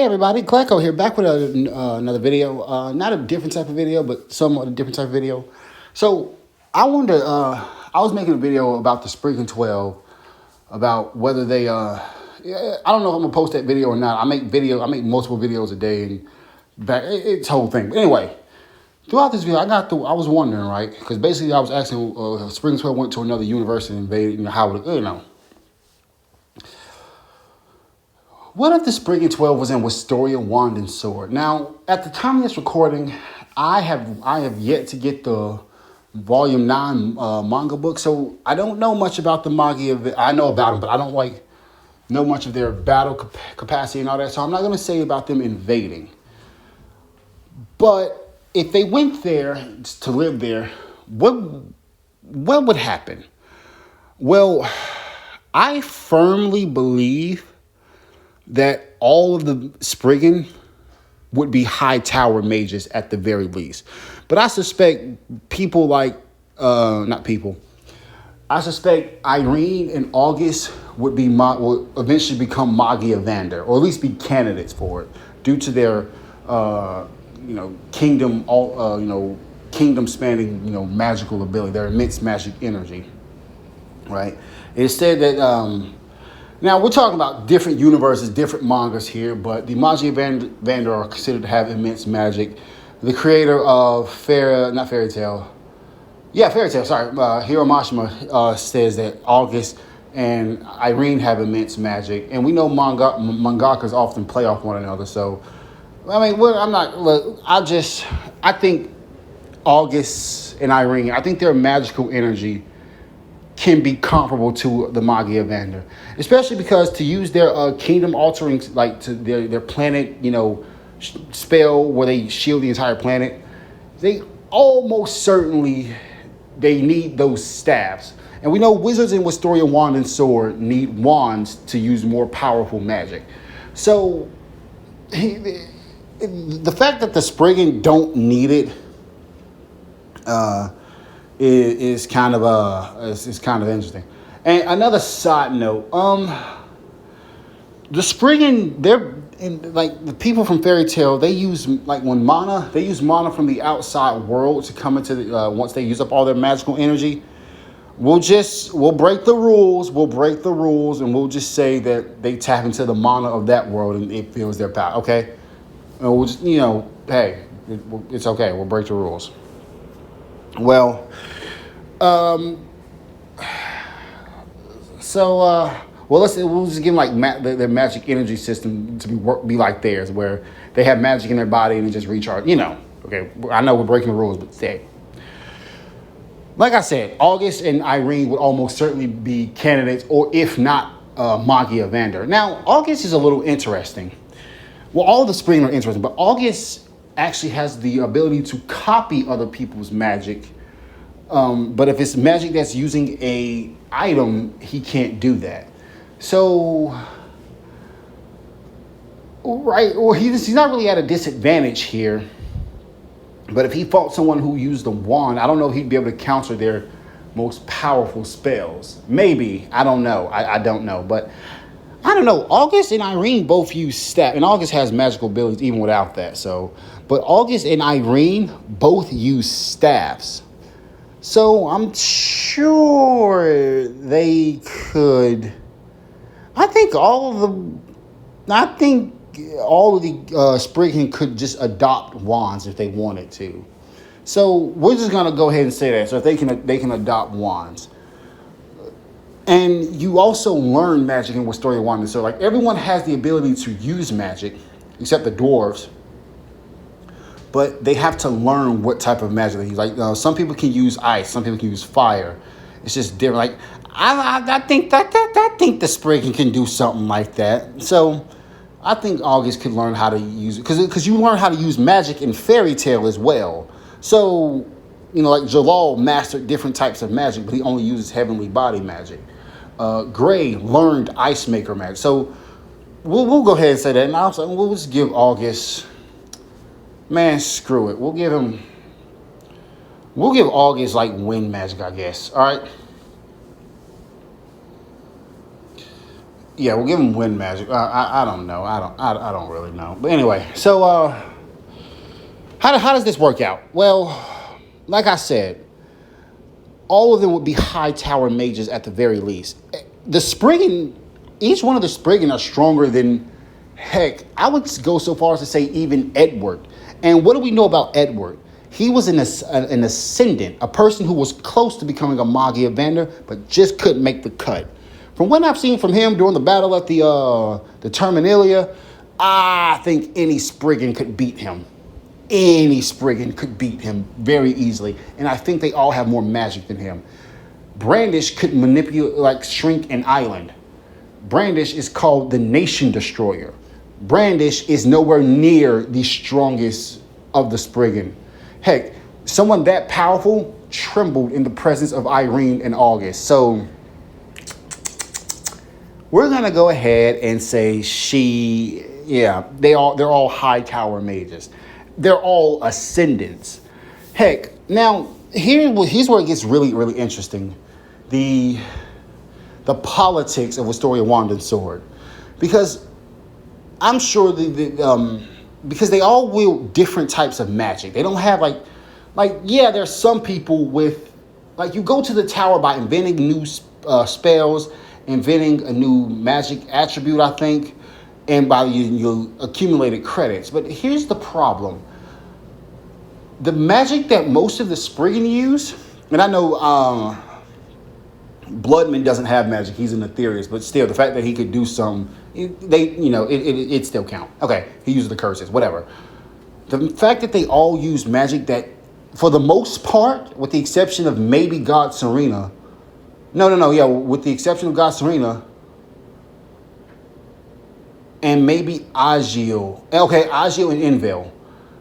Hey everybody, Clecko here, back with another video. Not a different type of video, but somewhat a different type of video. So I wanted to, I was making a video about the Spriggan 12, about whether they, yeah, I don't know if I'm gonna post that video or not. I make multiple videos a day, and it's whole thing. But anyway, throughout this video, I was wondering, right? Because basically I was asking, Spriggan 12 went to another university and invaded, how would it, What if the Spriggan 12 was in Wistoria, Wand, and Sword? Now, at the time of this recording, I have yet to get the Volume 9 manga book, so I don't know much about the manga. I know about them, but I don't know much of their battle capacity and all that, so I'm not going to say about them invading. But if they went there to live there, what would happen? Well, I firmly believe that all of the Spriggan would be high tower mages at the very least. But I suspect people like, I suspect Irene and August will eventually become Magia Vander, or at least be candidates for it, due to their, kingdom spanning, magical ability, their immense magic energy, right? It said that, now, we're talking about different universes, different mangas here, but the Magia Vander are considered to have immense magic. The creator of Fairy Tail, Hiro Mashima says that August and Irene have immense magic. And we know mangakas often play off one another. So, I think August and Irene, I think their magical energy can be comparable to the Magia Vander, especially because to use their kingdom altering, like to their planet, spell where they shield the entire planet, they almost certainly need those staffs. And we know wizards in Wistoria, Wand, and Sword need wands to use more powerful magic. So the fact that the Spriggan don't need it, is kind of interesting. And another side note, the Spriggan, like the people from Fairy Tail, they use mana from the outside world to come into the once they use up all their magical energy. We'll break the rules, and we'll just say that they tap into the mana of that world and it feels their power. Okay, and we'll just hey, it's okay. We'll break the rules. Well, we'll just give them like their magic energy system to be like theirs, where they have magic in their body and it just recharge. Okay, I know we're breaking the rules, but say, like I said, August and Irene would almost certainly be candidates, or if not, Magia Vander. Now, August is a little interesting. Well, all the Spriggan are interesting, but August actually has the ability to copy other people's magic. But if it's magic that's using a item, he can't do that. So, right, or he's not really at a disadvantage here. But if he fought someone who used a wand, I don't know if he'd be able to counter their most powerful spells. Maybe, I don't know. I don't know, but I don't know. August and Irene both use staff, and August has magical abilities even without that. So, but August and Irene both use staffs. So I'm sure they could. I think all of the Spriggan could just adopt wands if they wanted to. So we're just gonna go ahead and say that. So if they can adopt wands. And you also learn magic in Wistoria, Wand, and Sword. Like, everyone has the ability to use magic, except the dwarves. But they have to learn what type of magic they use. Like, some people can use ice, some people can use fire. It's just different. Like, I think the Spriggan can do something like that. So I think August could learn how to use it, because you learn how to use magic in Fairy Tail as well. So, like Jalal mastered different types of magic, but he only uses heavenly body magic. Gray learned ice maker magic. So we'll go ahead and say that, and we'll just give August. Man, screw it. We'll give August like wind magic, I guess. All right. Yeah, we'll give him wind magic. I don't know. I don't really know. But anyway, so how does this work out? Well, like I said, all of them would be high tower mages at the very least. The spriggan, each one of the spriggan are stronger than, heck, I would go so far as to say even Edward. And what do we know about Edward? He was an ascendant, a person who was close to becoming a Magi Evander, but just couldn't make the cut. From what I've seen from him during the battle at the Terminalia, I think any spriggan could beat him. Any spriggan could beat him very easily. And I think they all have more magic than him. Brandish could manipulate, like shrink an island. Brandish is called the Nation Destroyer. Brandish is nowhere near the strongest of the spriggan. Heck, someone that powerful trembled in the presence of Irene and August. So we're gonna go ahead and say they're all high tower mages. They're all ascendants. Heck, now here's where it gets really, really interesting. The politics of Wistoria Wand and Sword. Because I'm sure because they all wield different types of magic. They don't have there's some people with, like, you go to the tower by inventing new spells, inventing a new magic attribute, I think, and by you accumulated credits. But here's the problem. The magic that most of the spriggan use, and I know Bloodman doesn't have magic, he's an Aetherius, but still, the fact that he could do some, it still count. Okay, he uses the curses, whatever. The fact that they all use magic that, for the most part, with the exception of maybe God Serena, with the exception of God Serena, and maybe Agil. Okay, Agil and Envel.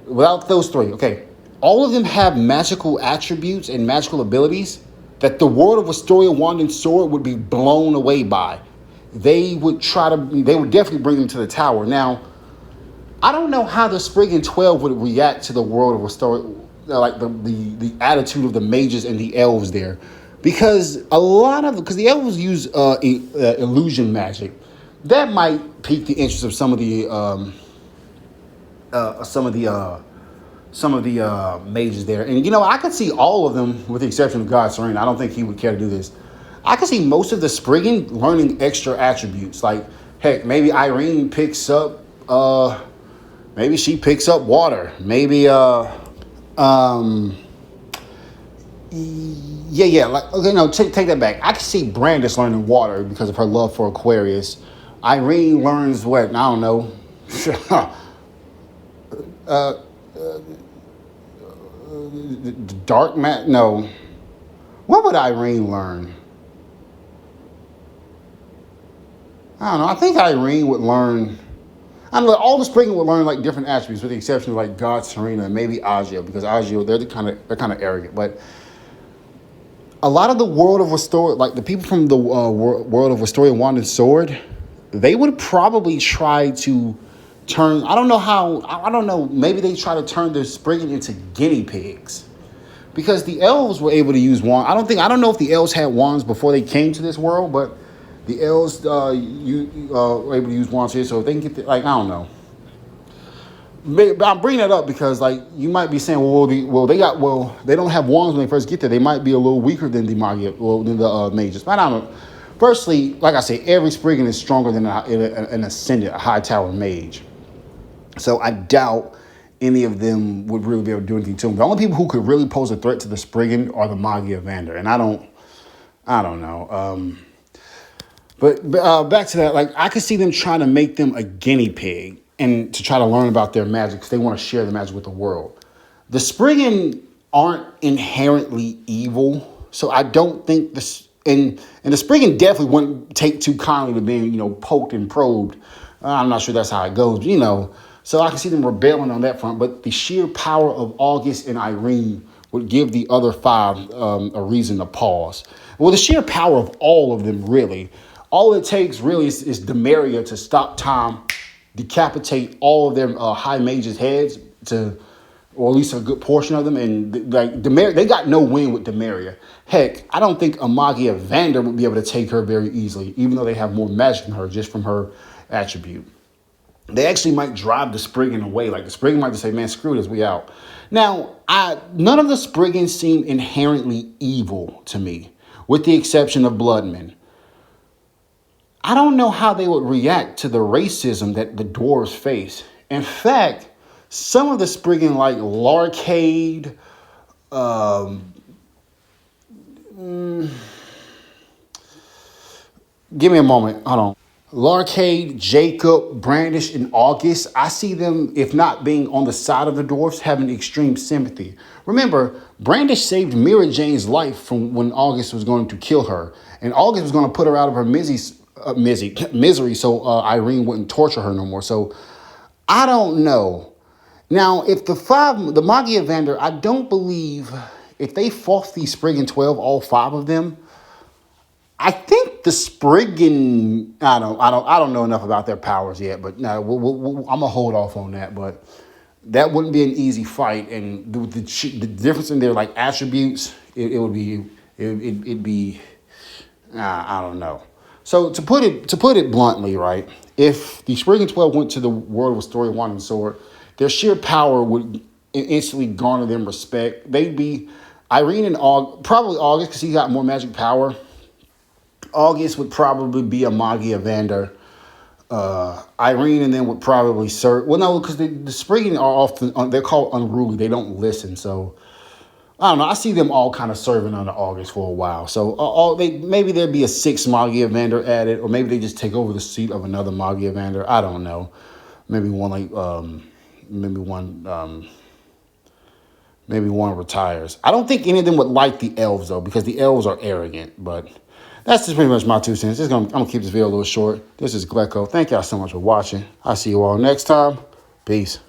Without those three, okay. All of them have magical attributes and magical abilities that the world of Wistoria Wand and Sword would be blown away by. They would definitely bring them to the tower. Now, I don't know how the Spriggan 12 would react to the world of Wistoria, like the attitude of the mages and the elves there. Because the elves use illusion magic. That might pique the interest of some of the mages there. And, I could see all of them, with the exception of God Serena. I don't think he would care to do this. I could see most of the spriggan learning extra attributes. Like, heck, maybe Irene picks up, maybe she picks up water. Maybe, take that back. I could see Brandish learning water because of her love for Aquarius. Irene learns what? I don't know. Dark mat? No. What would Irene learn? I don't know. I think Irene would learn. I don't know. All the spriggan would learn like different attributes, with the exception of like God Serena and maybe Agio, because Agio they're kind of arrogant. But a lot of the world of Wistoria, like the people from the world of Wistoria Wand and Sword, they would probably try to turn. I don't know. Maybe they try to turn their spriggan into guinea pigs, because the elves were able to use wands. I don't know if the elves had wands before they came to this world, but the elves were able to use wands here. So if they can get I don't know. But I'm bringing that up because, like, you might be saying, they don't have wands when they first get there. They might be a little weaker than the mages. But I don't know. Firstly, like I say, every spriggan is stronger than an ascendant, a high tower mage. So I doubt any of them would really be able to do anything to them. The only people who could really pose a threat to the spriggan are the Magi Evander, and I don't know. But back to that, like, I could see them trying to make them a guinea pig and to try to learn about their magic because they want to share the magic with the world. The spriggan aren't inherently evil, so I don't think this. And the spriggan definitely wouldn't take too kindly to being, poked and probed. I'm not sure that's how it goes, So I can see them rebelling on that front. But the sheer power of August and Irene would give the other five a reason to pause. Well, the sheer power of all of them, really. All it takes, really, is Demaria to stop time, decapitate all of their high mages' heads, to or at least a good portion of them. And like they got no win with Demaria. Heck, I don't think Amagia Vander would be able to take her very easily, even though they have more magic than her just from her attribute. They actually might drive the Spriggan away. Like the Spriggan might just say, man, screw this, we out. Now, none of the Spriggans seem inherently evil to me, with the exception of Bloodmen. I don't know how they would react to the racism that the dwarves face. In fact, some of the Spriggan, like Larcade, give me a moment. Hold on. Larcade, Jacob, Brandish, and August, I see them, if not being on the side of the dwarfs, having extreme sympathy. Remember, Brandish saved Mira Jane's life from when August was going to kill her. And August was going to put her out of her misery so Irene wouldn't torture her no more. So, I don't know. Now, if the Magia Vander, I don't believe, if they fought the Spriggan 12, all 5 of them, I think the Spriggan, I don't know enough about their powers yet, but no, I'm gonna hold off on that. But that wouldn't be an easy fight, and the difference in their like attributes, it'd be, I don't know. So to put it bluntly, right, if the Spriggan 12 went to the world of Wistoria Wand and Sword, their sheer power would instantly garner them respect. They'd be Irene and probably August because he got more magic power. August would probably be a Magia Vander. Irene and them would probably serve. Well, no, because the Spriggan are often, they're called unruly. They don't listen. So, I don't know. I see them all kind of serving under August for a while. So, maybe there'd be a 6th Magia Vander added, or maybe they just take over the seat of another Magia Vander. I don't know. Maybe one retires. I don't think any of them would like the elves, though, because the elves are arrogant, but that's just pretty much my 2 cents. I'm going to keep this video a little short. This is Glecko. Thank y'all so much for watching. I'll see you all next time. Peace.